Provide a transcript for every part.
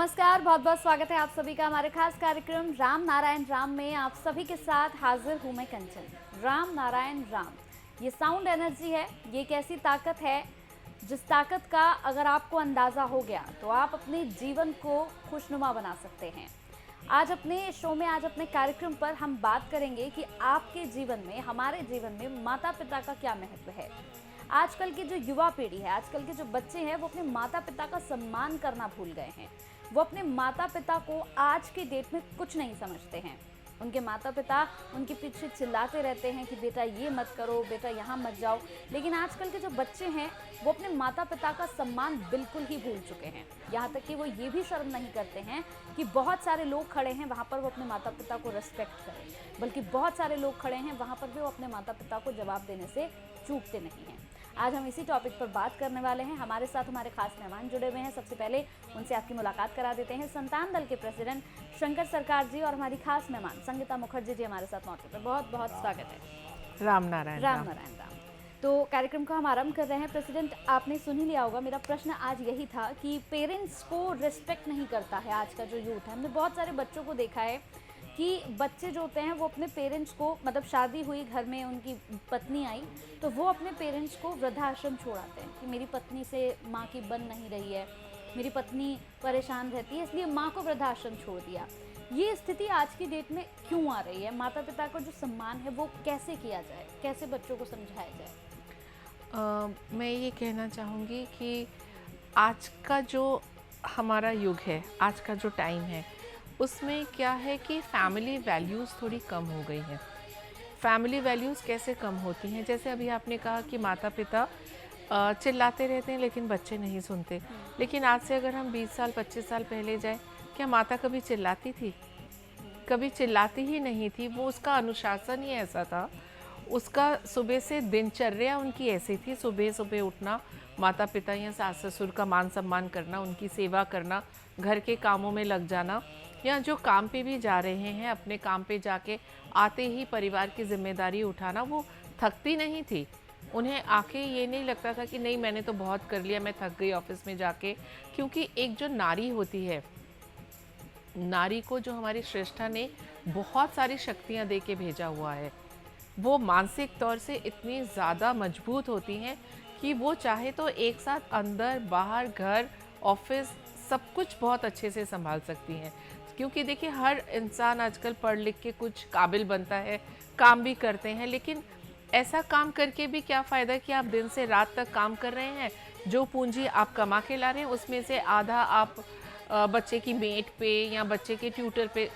नमस्कार, बहुत बहुत स्वागत है आप सभी का हमारे खास कार्यक्रम राम नारायण राम में। आप सभी के साथ हाजिर हूँ मैं कंचन। राम नारायण राम, ये साउंड एनर्जी है, ये एक ऐसी ताकत है जिस ताकत का अगर आपको अंदाज़ा हो गया तो आप अपने जीवन को खुशनुमा बना सकते हैं। आज अपने शो में, आज अपने कार्यक्रम पर हम बात करेंगे कि आपके जीवन में, हमारे जीवन में माता पिता का क्या महत्व है। आजकल की जो युवा पीढ़ी है, आजकल के जो बच्चे हैं, वो अपने माता पिता का सम्मान करना भूल गए हैं। वो अपने माता पिता को आज की डेट में कुछ नहीं समझते हैं। उनके माता पिता उनके पीछे चिल्लाते रहते हैं कि बेटा ये मत करो, बेटा यहाँ मत जाओ। लेकिन आजकल के जो बच्चे हैं वो अपने माता पिता का सम्मान बिल्कुल ही भूल चुके हैं। यहाँ तक कि वो ये भी शर्म नहीं करते हैं कि बहुत सारे लोग खड़े हैं वहाँ पर वो अपने माता पिता को रिस्पेक्ट करें, बल्कि बहुत सारे लोग खड़े हैं वहाँ पर भी वो अपने माता पिता को जवाब देने से चूकते नहीं हैं। आज हम इसी टॉपिक पर बात करने वाले हैं। हमारे साथ हमारे खास मेहमान जुड़े हुए हैं। सबसे पहले उनसे आपकी मुलाकात करा देते हैं। संतान दल के प्रेसिडेंट शंकर सरकार जी और हमारी खास मेहमान संगीता मुखर्जी जी हमारे साथ मौजूद है। बहुत बहुत स्वागत है। राम नारायण राम नारायण राम। तो कार्यक्रम को हम आरंभ कर रहे हैं। प्रेसिडेंट, आपने सुन ही लिया होगा, मेरा प्रश्न आज यही था कि पेरेंट्स को रिस्पेक्ट नहीं करता है आज का जो यूथ है। हमने बहुत सारे बच्चों को देखा है कि बच्चे जो होते हैं वो अपने पेरेंट्स को, मतलब शादी हुई, घर में उनकी पत्नी आई तो वो अपने पेरेंट्स को वृद्धाश्रम छोड़ाते हैं कि मेरी पत्नी से माँ की बन नहीं रही है, मेरी पत्नी परेशान रहती है, इसलिए माँ को वृद्धाश्रम छोड़ दिया। ये स्थिति आज की डेट में क्यों आ रही है? माता पिता का जो सम्मान है वो कैसे किया जाए, कैसे बच्चों को समझाया जाए? मैं ये कहना चाहूँगी कि आज का जो हमारा युग है, आज का जो टाइम है, उसमें क्या है कि फैमिली वैल्यूज़ थोड़ी कम हो गई हैं। फैमिली वैल्यूज़ कैसे कम होती हैं? जैसे अभी आपने कहा कि माता पिता चिल्लाते रहते हैं लेकिन बच्चे नहीं सुनते। लेकिन आज से अगर हम 20 साल 25 साल पहले जाएं, क्या माता कभी चिल्लाती थी? कभी चिल्लाती ही नहीं थी। वो उसका अनुशासन ही ऐसा था, उसका सुबह से दिनचर्या उनकी ऐसी थी। सुबह सुबह उठना, माता पिता या सास ससुर का मान सम्मान करना, उनकी सेवा करना, घर के कामों में लग जाना, या जो काम पे भी जा रहे हैं अपने काम पे जाके आते ही परिवार की जिम्मेदारी उठाना। वो थकती नहीं थी। उन्हें आके ये नहीं लगता था कि नहीं मैंने तो बहुत कर लिया, मैं थक गई ऑफिस में जाके। क्योंकि एक जो नारी होती है, नारी को जो हमारी श्रेष्ठा ने बहुत सारी शक्तियाँ दे के भेजा हुआ है, वो मानसिक तौर से इतनी ज़्यादा मजबूत होती हैं कि वो चाहे तो एक साथ अंदर बाहर घर ऑफिस सब कुछ बहुत अच्छे से संभाल सकती हैं। क्योंकि देखिए हर इंसान आजकल पढ़ लिख के कुछ काबिल बनता है, काम भी करते हैं, लेकिन ऐसा काम करके भी क्या फ़ायदा कि आप दिन से रात तक काम कर रहे हैं। जो पूंजी आप कमा के ला रहे हैं उसमें से आधा आप बच्चे की मेट पे या बच्चे के ट्यूटर पे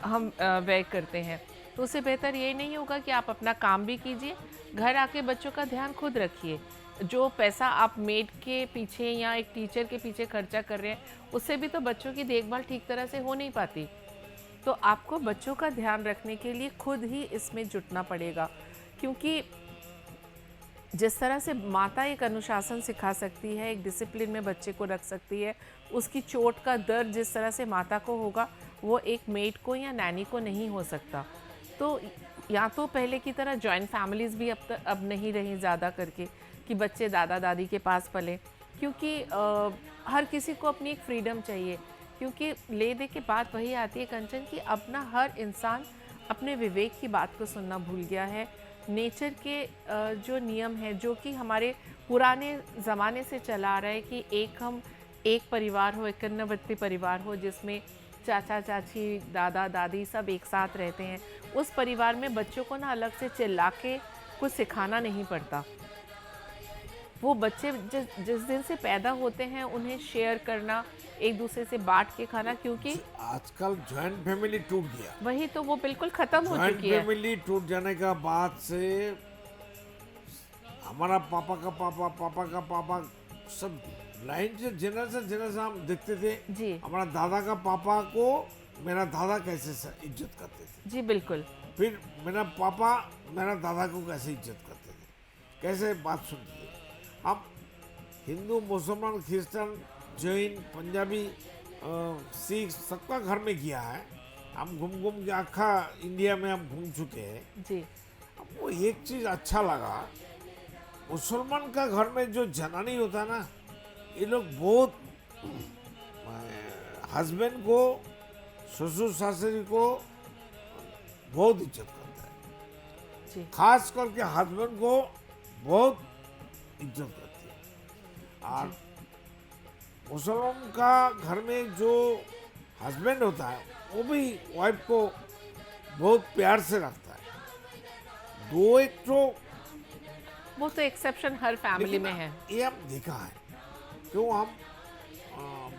हम व्यय करते हैं। तो उससे बेहतर ये नहीं होगा कि आप अपना काम भी कीजिए, घर आके बच्चों का ध्यान खुद रखिए। जो पैसा आप मेड के पीछे या एक टीचर के पीछे खर्चा कर रहे हैं, उससे भी तो बच्चों की देखभाल ठीक तरह से हो नहीं पाती। तो आपको बच्चों का ध्यान रखने के लिए खुद ही इसमें जुटना पड़ेगा। क्योंकि जिस तरह से माता एक अनुशासन सिखा सकती है, एक डिसिप्लिन में बच्चे को रख सकती है, उसकी चोट का दर्द जिस तरह से माता को होगा वो एक मेड को या नैनी को नहीं हो सकता। तो या तो पहले की तरह जॉइंट फैमिलीज़ भी अब नहीं रही ज़्यादा करके कि बच्चे दादा दादी के पास पले। क्योंकि हर किसी को अपनी एक फ्रीडम चाहिए। क्योंकि ले दे के बात वही आती है कंचन कि अब ना हर इंसान अपने विवेक की बात को सुनना भूल गया है। नेचर के जो नियम है, जो कि हमारे पुराने ज़माने से चला आ रहा है कि एक परिवार हो, एक कन्यावर्ती परिवार हो, जिसमें चाचा चाची दादा दादी सब एक साथ रहते हैं। उस परिवार में बच्चों को ना अलग से चिल्ला के कुछ सिखाना नहीं पड़ता। वो बच्चे जिस दिन से पैदा होते हैं उन्हें शेयर करना, एक दूसरे से बांट के खाना। क्योंकि आजकल जॉइंट फैमिली टूट गया, वही तो वो बिल्कुल खत्म हो चुकी है। फैमिली टूट जाने का बाद से हमारा पापा का पापा सब लाइन से जनरेशन हम देखते थे जी। हमारा दादा का पापा को मेरा दादा कैसे इज्जत करते थे जी बिल्कुल। फिर मेरा पापा मेरा दादा को कैसे इज्जत करते थे, कैसे बात सुनते थे। अब हिंदू मुसलमान क्रिश्चियन जैन पंजाबी सिख सबका घर में किया है। हम घूम के आखा इंडिया में हम घूम चुके हैं जी। अब वो एक चीज़ अच्छा लगा, मुसलमान का घर में जो जनानी होता है ना, ये लोग बहुत हस्बैंड को, ससुर ससुरी को बहुत इज्जत करता है, जी खास करके हस्बैंड को बहुत इज्जत करती है। और मुसलमान का घर में जो हस्बैंड होता है वो भी वाइफ को बहुत प्यार से रखता है। दो एक तो वो तो एक्सेप्शन हर फैमिली में है। ये हम देखा है, क्यों हम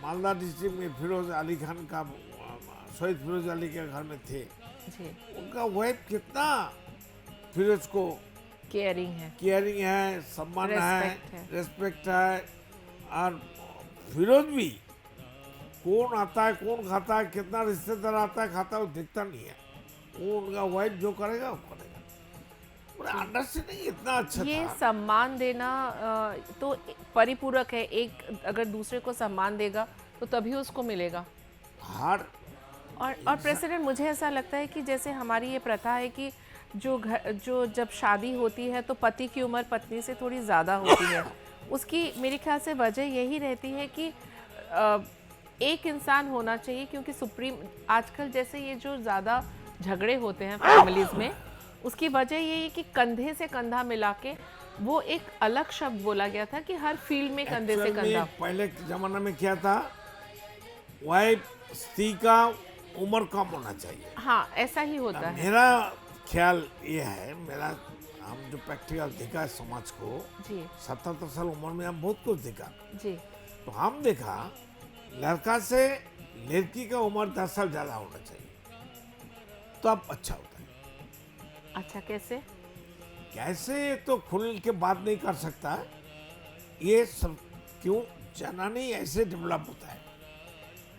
मालदा डिस्ट्रिक्ट में फिरोज अली खान का शहीद फिरोज अली के घर में थे, जी उनका वाइफ कितना फिरोज को केयरिंग है। केयरिंग है, सम्मान Respect है, है। रेस्पेक्ट है। और फिरोज भी कौन आता है, कौन खाता है, कितना रिश्तेदार आता है खाता है, वो देखता नहीं है। वो उनका वाइफ जो करेगा वो करेगा। अंडरस्टैंडिंग इतना अच्छा ये था। सम्मान देना तो परिपूरक है। एक अगर दूसरे को सम्मान देगा तो तभी उसको मिलेगा। हर और प्रेसिडेंट, मुझे ऐसा लगता है कि जैसे हमारी ये प्रथा है कि जो जब शादी होती है तो पति की उम्र पत्नी से थोड़ी ज़्यादा होती है। उसकी मेरे ख्याल से वजह यही रहती है कि एक इंसान होना चाहिए, क्योंकि सुप्रीम आजकल जैसे ये जो ज़्यादा झगड़े होते हैं फैमिलीज़ में, उसकी वजह यही है कि कंधे से कंधा मिला के, वो एक अलग शब्द बोला गया था कि हर फील्ड में कंधे से Actual में कंधा। पहले के जमाना में क्या था, वाइफ स्त्री का उम्र कम होना चाहिए। हाँ, ऐसा ही होता है। मेरा ख्याल ये है, मेरा हम जो प्रैक्टिकल देखा है समाज को, जी 77 साल उम्र में हम बहुत कुछ देखा। जी तो हम देखा लड़का से लड़की का उम्र 10 साल ज़्यादा होना चाहिए, तो अब अच्छा होता है। अच्छा, कैसे? कैसे तो खुल के बात नहीं कर सकता, ये सब क्यों जनानी ऐसे डेवलप होता है।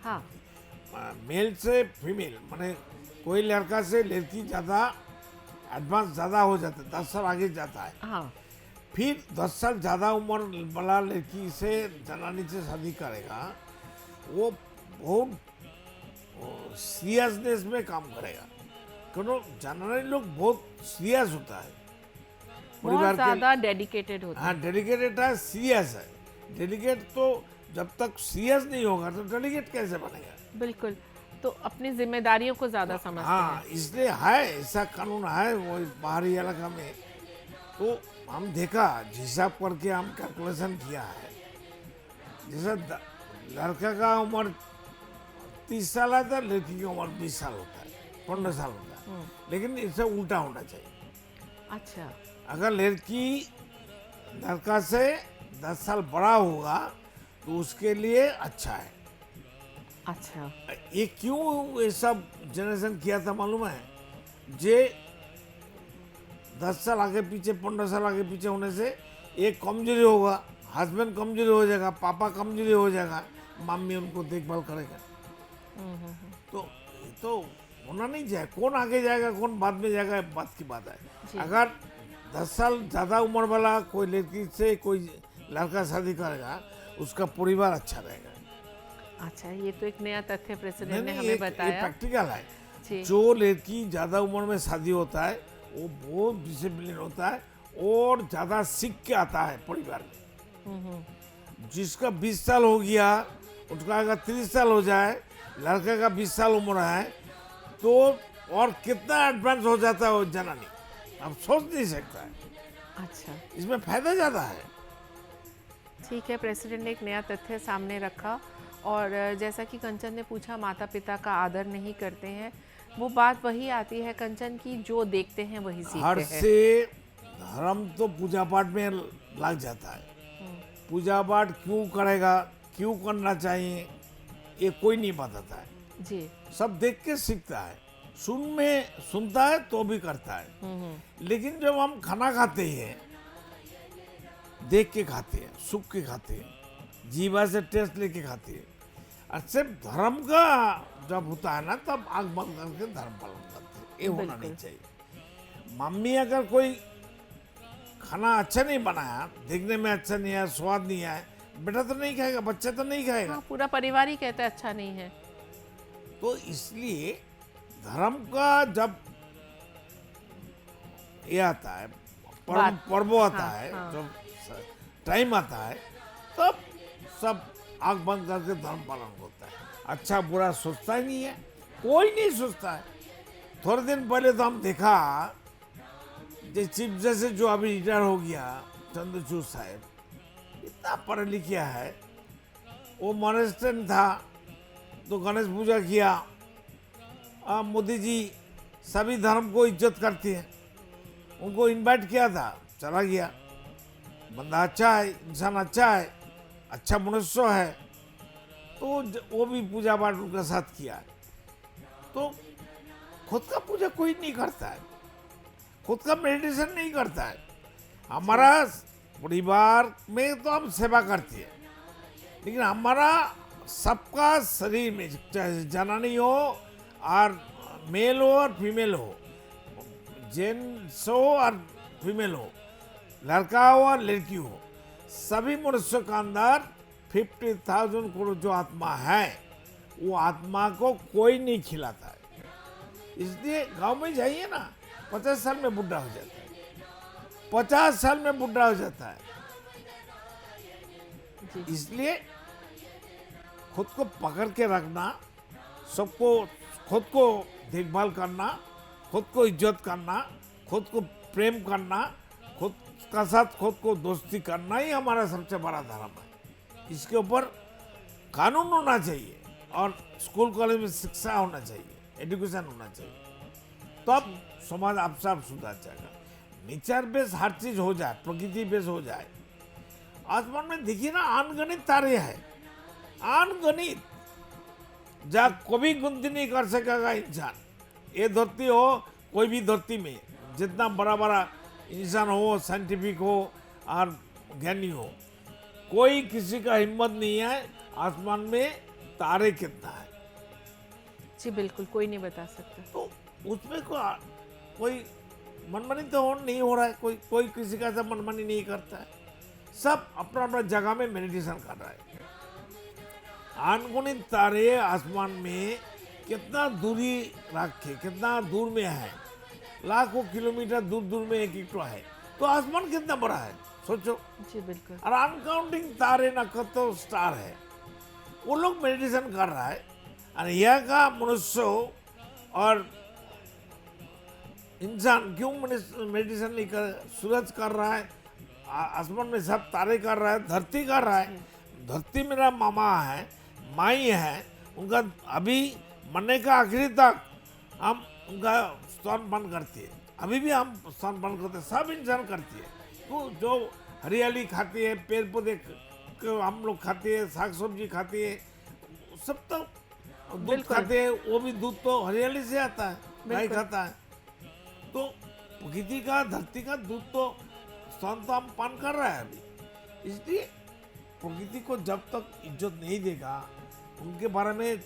हाँ मेल से फीमेल, माने कोई लड़का से लड़की ज़्यादा एडवांस ज़्यादा हो जाता है, 10 साल आगे जाता है। हाँ फिर 10 साल ज़्यादा उम्र वाला लड़की से जनानी से शादी करेगा, वो बहुत सीरियसनेस में काम करेगा, क्योंकि जनानी लोग बहुत सीरियस होता है, बहुत ज़्यादा डेडिकेटेड होता है। हाँ डेडिकेटेड है, सीरियस है। डेडिकेट तो जब तक सीरियस नहीं होगा तो डेडिकेट कैसे बनेगा। बिल्कुल, तो अपनी जिम्मेदारियों को ज़्यादा समझते हैं। हाँ, इसलिए है ऐसा कानून है वो बाहरी इलाका में। तो हम देखा, हिसाब करके हम कैलकुलेशन किया है, जैसे लड़का का उम्र 30 साल आता है, लड़की की उम्र 20 साल होता है, 15 साल होता है, लेकिन इससे उल्टा होना चाहिए। अच्छा, अगर लड़की लड़का से 10 साल बड़ा होगा तो उसके लिए अच्छा है। अच्छा, ये क्यों ये सब जनरेशन किया था मालूम है, जे 10 साल आगे पीछे 15 साल आगे पीछे होने से एक कमजोरी होगा, हस्बैंड कमजोरी हो जाएगा, पापा कमजोरी हो जाएगा, मम्मी उनको देखभाल करेगा। तो होना नहीं चाहिए। कौन आगे जाएगा कौन बाद में जाएगा, बात की बात है। अगर 10 साल ज़्यादा उम्र वाला कोई लड़की से कोई लड़का शादी करेगा, उसका परिवार अच्छा रहेगा। अच्छा, ये तो एक नया तथ्य प्रेसिडेंट ने नहीं, हमें ये बताया। प्रैक्टिकल है। जी। जो लड़की ज़्यादा उम्र में शादी होता है वो बहुत डिसिप्लिन होता है और ज़्यादा सीख के आता है परिवार में। जिसका 20 साल हो गया, उसका अगर 30 साल हो जाए, लड़के का 20 साल उम्र है, तो और कितना एडवांस हो जाता है वो जनानी, अब सोच नहीं सकता है। अच्छा, इसमें फायदा ज़्यादा है। ठीक है, प्रेसिडेंट ने एक नया तथ्य सामने रखा। और जैसा कि कंचन ने पूछा, माता पिता का आदर नहीं करते हैं, वो बात वही आती है कंचन की, जो देखते हैं वही हर सीखते हैं। से धर्म तो पूजा पाठ में लग जाता है। पूजा पाठ क्यों करेगा, क्यों करना चाहिए, ये कोई नहीं बताता है। जी, सब देख के सीखता है, सुनता है तो भी करता है। लेकिन जब हम खाना खाते हैं, देख के खाते हैं, सूख के खाते हैं, जीवा से टेस्ट लेके खाते हैं। और सिर्फ धर्म का जब होता है ना, तब आग बंद करके धर्म पालन करते हैं। ये होना नहीं चाहिए। मम्मी अगर कोई खाना अच्छा नहीं बनाया, देखने में अच्छा नहीं है, स्वाद नहीं है, बेटा तो नहीं खाएगा, बच्चा तो नहीं खाएगा। हाँ, पूरा परिवार ही कहता है अच्छा नहीं है। तो इसलिए धर्म का जब ये आता है, पर्व आता हाँ, है, हाँ। जब टाइम आता है, तब सब आंख बंद करके धर्म पालन होता है। अच्छा बुरा सोचता ही नहीं है, कोई नहीं सोचता है। थोड़े दिन पहले तो हम देखा जो चीफ जस्टिस जो अभी रिटायर हो गया चंद्रचूड़ साहब, इतना पढ़ा लिखा है, वो मॉनेस्टेरियन था तो गणेश पूजा किया। मोदी जी सभी धर्म को इज्जत करते हैं, उनको इनवाइट किया था, चला गया। बंदा अच्छा है, इंसान अच्छा है, अच्छा मनुष्य है, तो वो भी पूजा पाठ उनके साथ किया। तो खुद का पूजा कोई नहीं करता है, खुद का मेडिटेशन नहीं करता है। हमारा परिवार में तो हम सेवा करते हैं, लेकिन हमारा सबका शरीर में, चाहे जनानी हो और मेल हो और फीमेल हो, जेंट्स हो और फीमेल हो, लड़का हो और लड़की हो, सभी मनुष्यों का अंदर 50,000 करोड़ जो आत्मा है, वो आत्मा को कोई नहीं खिलाता है। इसलिए गांव में जाइए ना, 50 साल में बुढ़ा हो जाता है, 50 साल में बुढ़ा हो जाता है। इसलिए खुद को पकड़ के रखना, सबको खुद को देखभाल करना, खुद को इज्जत करना, खुद को प्रेम करना, खुद का साथ खुद को दोस्ती करना ही हमारा सबसे बड़ा धर्म है। इसके ऊपर कानून होना चाहिए और स्कूल कॉलेज में शिक्षा होना चाहिए, एजुकेशन होना चाहिए, तो अब समाज आपसे आप सुधार जाएगा। नेचर बेस हर चीज हो जाए, प्रकृति बेस हो जाए। आसमान में देखिए ना, अनगणित तारे हैं, अनगणित, जहाँ कभी गिनती नहीं कर सकेगा इंसान। ये धरती हो, कोई भी धरती में जितना बड़ा बड़ा इंसान हो, साइंटिफिक हो और ज्ञानी हो, कोई किसी का हिम्मत नहीं है आसमान में तारे कितना है। जी बिल्कुल, कोई नहीं बता सकता। तो उसमें कोई मनमानी तो नहीं हो रहा है, कोई किसी का सब मनमानी नहीं करता है, सब अपना अपना जगह में मेडिटेशन कर रहा है। अनगिनत तारे आसमान में कितना दूरी रखे, कितना दूर में है, लाखों किलोमीटर दूर दूर में एक एक तो है, तो आसमान कितना बड़ा है सोचो। जी बिल्कुल। और अनकाउंटिंग तारे नक्षत्र स्टार है, वो लोग मेडिटेशन कर रहा है। और यह का मनुष्य और इंसान क्यों मेडिटेशन नहीं कर, सूरज कर रहा है, आसमान में सब तारे कर रहा है, धरती कर रहा है। धरती मेरा मामा है, माई है, उनका अभी मरने का आखिरी तक हम उनका स्तनपान करती है, अभी भी हम स्तनपान करते हैं, सब इंसान करती है। तो जो हरियाली खाती है, पेड़ पौधे हम लोग खाते हैं, साग सब्जी खाती है, सब तो दूध खाते हैं, वो भी दूध तो हरियाली से आता है, गाय खाता है। तो प्रकृति का, धरती का दूध तो स्तन तो हम पान कर रहा है अभी। इसलिए प्रकृति को जब तक इज्जत नहीं देगा, उनके बारे में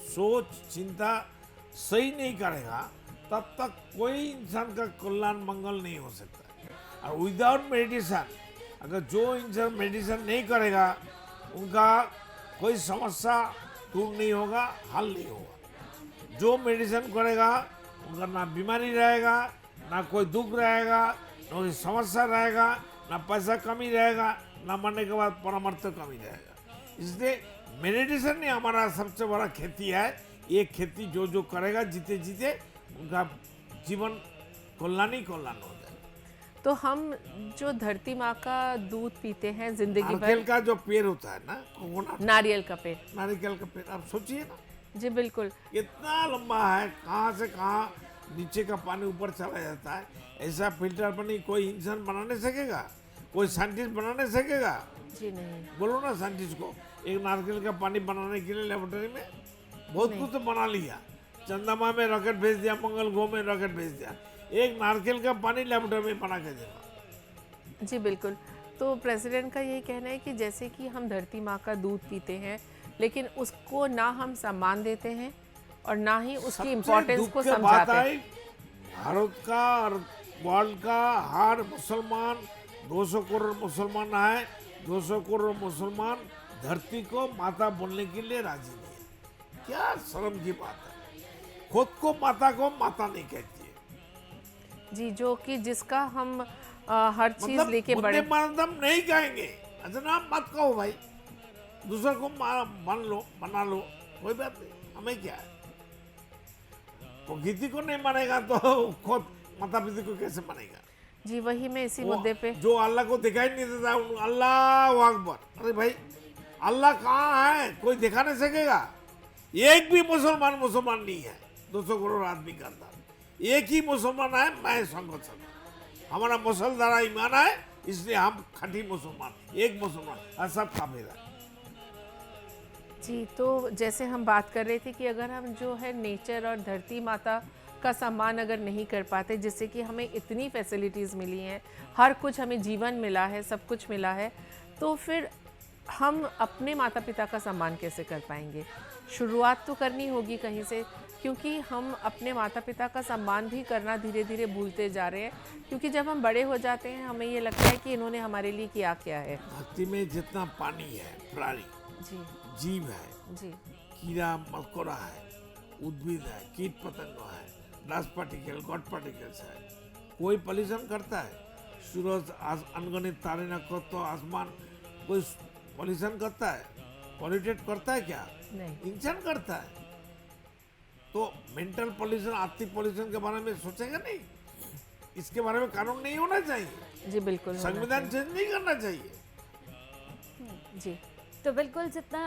सोच चिंता सही नहीं करेगा, तब तक कोई इंसान का कल्याण मंगल नहीं हो सकता। और विदाउट मेडिटेशन, अगर जो इंसान मेडिटेशन नहीं करेगा, उनका कोई समस्या दूर नहीं होगा, हल नहीं होगा। जो मेडिटेशन करेगा, उनका ना बीमारी रहेगा, ना कोई दुख रहेगा, ना कोई समस्या रहेगा, ना पैसा कमी रहेगा, ना मरने के बाद परमार्थ कमी रहेगा। इसलिए मेडिटेशन ही हमारा सबसे बड़ा खेती है। ये खेती जो जो करेगा, जीते जीते उनका जीवन कल्याण ही कल्याण हो जाएगा। तो हम जो धरती माँ का दूध पीते हैं जिंदगी नारियल भर, का जो पेड़ होता है ना, कोकोनट, नारियल का पेड़, नारियल का पेड़, आप सोचिए ना, जी बिल्कुल, इतना लंबा है, कहाँ से कहाँ नीचे का पानी ऊपर चला जाता है। ऐसा फिल्टर पानी कोई इंसान बना नहीं सकेगा, कोई साइंटिस्ट बना नहीं सकेगा। जी नहीं, बोलो ना साइंटिस्ट को, एक नारियल का पानी बनाने के लिए लेबोरेटरी में बहुत कुछ तो बना लिया, चंद्रमा में रॉकेट भेज दिया, मंगल ग्रह में रॉकेट भेज दिया, एक नारियल का पानी लेबोरेटरी में बना के देगा। जी बिल्कुल। तो प्रेसिडेंट का यही कहना है कि जैसे कि हम धरती माँ का दूध पीते हैं, लेकिन उसको ना हम सम्मान देते हैं और ना ही उसकी इम्पोर्टेंस को समझाते हैं। भारत का और वर्ल्ड का हर मुसलमान, 200 करोड़ मुसलमान है, 200 करोड़ मुसलमान धरती को माता बोलने के लिए राजी नहीं है। क्या शर्म की बात है, खुद को माता नहीं कहती है। जी, जो कि जिसका हम हर चीज मतलब लेके बड़े, मातम नहीं कहेंगे, अच्छा नाम मत कहो भाई, दूसरे को मान लो, बना लो, कोई बात नहीं, हमें क्या है, प्रकृति को नहीं मानेगा तो खुद माता पिता को कैसे मानेगा। जी, वही मैं इसी वो मुद्दे पे जो अल्लाह को दिखाई नहीं देता, अल्लाह अकबर, अरे भाई अल्लाह कहाँ है, कोई दिखा नहीं सकेगा। एक भी मुसलमान नहीं है 200 करोड़ आदमी का अंदर, एक ही मुसलमान है, मैं संगत हमारा मुसलधारा ईमान है, इसलिए हम खटी मुसलमान, एक मुसलमान और सब काफिर है। जी, तो जैसे हम बात कर रहे थे कि अगर हम जो है नेचर और धरती माता का सम्मान अगर नहीं कर पाते, जिससे कि हमें इतनी फैसिलिटीज़ मिली हैं, हर कुछ हमें जीवन मिला है, सब कुछ मिला है, तो फिर हम अपने माता पिता का सम्मान कैसे कर पाएंगे। शुरुआत तो करनी होगी कहीं से, क्योंकि हम अपने माता पिता का सम्मान भी करना धीरे धीरे भूलते जा रहे हैं, क्योंकि जब हम बड़े हो जाते हैं हमें ये लगता है कि इन्होंने हमारे लिए किया क्या है। धरती में जितना पानी है, प्राणी जी जीव है, जी कीड़ा मकोड़ा है, उद्भिद है, कीट पतंग है, डस्ट पार्टिकल, गॉड पार्टिकल्स है, कोई पॉल्यूशन करता है? सूरज, अनगणित तारे नक्षत्र, आसमान, कोई पॉल्यूशन करता है? पॉल्यूटेट करता है क्या? नहीं। इंसान करता है। तो मेंटल पॉल्यूशन, आर्थिक पॉल्यूशन के बारे में सोचेगा नहीं? इसके बारे में कानून नहीं होना चाहिए? जी बिल्कुल, संविधान चेंज नहीं करना चाहिए? जी। तो बिल्कुल जितना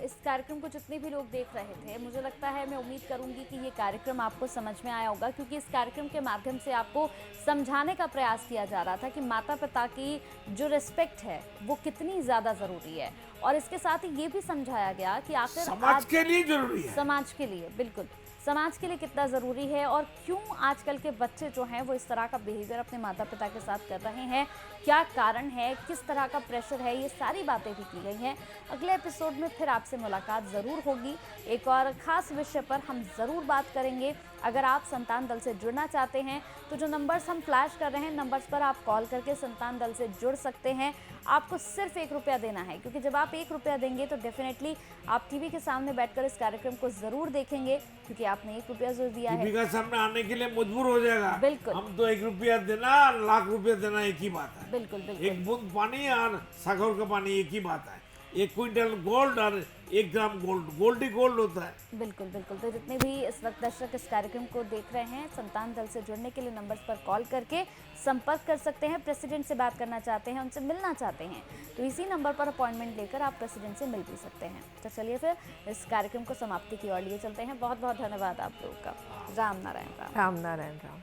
इस कार्यक्रम को जितने भी लोग देख रहे थे, मुझे लगता है, मैं उम्मीद करूंगी कि ये कार्यक्रम आपको समझ में आया होगा, क्योंकि इस कार्यक्रम के माध्यम से आपको समझाने का प्रयास किया जा रहा था कि माता पिता की जो रिस्पेक्ट है वो कितनी ज़्यादा ज़रूरी है, और इसके साथ ही ये भी समझाया गया कि आखिर समाज के लिए जरूरी है। समाज के लिए, बिल्कुल समाज के लिए कितना ज़रूरी है, और क्यों आजकल के बच्चे जो हैं वो इस तरह का बिहेवियर अपने माता पिता के साथ कर रहे हैं, क्या कारण है, किस तरह का प्रेशर है, ये सारी बातें भी की गई हैं। अगले एपिसोड में फिर आपसे मुलाकात ज़रूर होगी, एक और ख़ास विषय पर हम ज़रूर बात करेंगे। अगर आप संतान दल से जुड़ना चाहते हैं तो जो नंबर्स हम फ्लैश कर रहे हैं, नंबर्स पर आप कॉल करके संतान दल से जुड़ सकते हैं। आपको सिर्फ 1 रुपया देना है, क्योंकि जब आप 1 रुपया देंगे तो डेफिनेटली आप टीवी के सामने बैठकर इस कार्यक्रम को ज़रूर देखेंगे, क्योंकि आपने 1 रुपया जो दिया है। टीवी का सामने आने के लिए मजबूर हो जाएगा। बिल्कुल। हम तो 1 रुपया देना, लाख रुपया देना एक ही बात है। बिल्कुल बिल्कुल। एक बूंद पानी और सागर का पानी एक ही बात है। 1 क्विंटल गोल्ड और 1 ग्राम गोल्ड, गोल्ड ही गोल्ड होता है। बिल्कुल बिल्कुल। तो जितने भी इस वक्त दर्शक इस कार्यक्रम को देख रहे हैं, संतान दल से जुड़ने के लिए नंबर्स पर कॉल करके संपर्क कर सकते हैं। प्रेसिडेंट से बात करना चाहते हैं, उनसे मिलना चाहते हैं, तो इसी नंबर पर अपॉइंटमेंट लेकर आप प्रेसिडेंट से मिल भी सकते हैं। तो चलिए फिर इस कार्यक्रम को समाप्ति की ओर लिए चलते हैं। बहुत बहुत धन्यवाद आप लोगों का। राम नारायण राम। राम नारायण राम।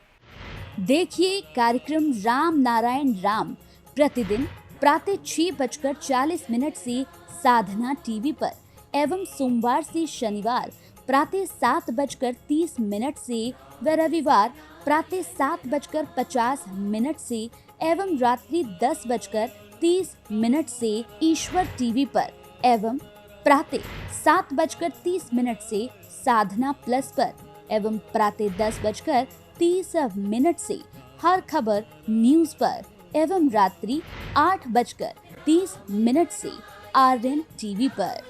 देखिए कार्यक्रम राम नारायण राम प्रतिदिन प्रातः 6:40 से साधना टीवी पर, एवं सोमवार से शनिवार प्रातः 7:30 से व रविवार प्रातः 7:50 से एवं रात्रि 10:30 से ईश्वर टीवी पर, एवं प्रातः 7:30 से साधना प्लस पर, एवं प्रातः 10:30 से हर खबर न्यूज पर, एवं रात्रि 8:30 से आर्यन टीवी पर।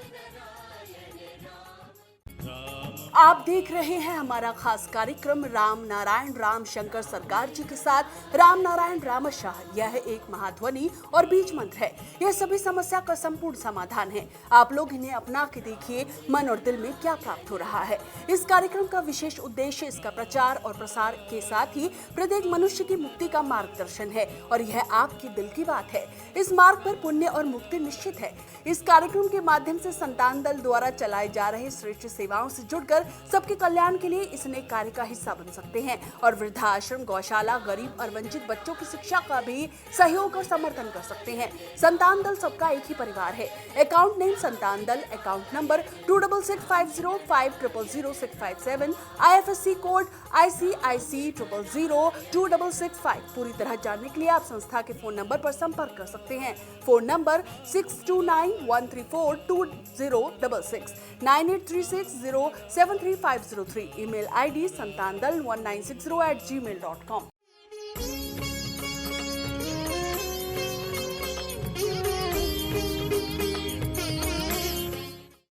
आप देख रहे हैं हमारा खास कार्यक्रम राम नारायण राम शंकर सरकार जी के साथ राम नारायण रामशाह। यह एक महाध्वनि और बीज मंत्र है। यह सभी समस्या का संपूर्ण समाधान है। आप लोग इन्हें अपना के देखिए, मन और दिल में क्या प्राप्त हो रहा है। इस कार्यक्रम का विशेष उद्देश्य इसका प्रचार और प्रसार के साथ ही प्रत्येक मनुष्य की मुक्ति का मार्गदर्शन है, और यह आपके दिल की बात है। इस मार्ग पर पुण्य और मुक्ति निश्चित है। इस कार्यक्रम के माध्यम से संतान दल द्वारा चलाए जा रहे श्रेष्ठ सेवाओं से जुड़कर सबके कल्याण के लिए इस नेक कार्य का हिस्सा बन सकते हैं, और वृद्धाश्रम, गौशाला, गरीब और वंचित बच्चों की शिक्षा का भी सहयोग और समर्थन कर सकते हैं। संतान दल सबका एक ही परिवार है। अकाउंट नेम संतान दल, account number 266505000657, IFSC code ICIC 000265। पूरी तरह जानने के लिए आप संस्था के फोन नंबर पर संपर्क कर सकते हैं। Phone number 6291342066, 9836073503। Email ID santandal1960@gmail.com।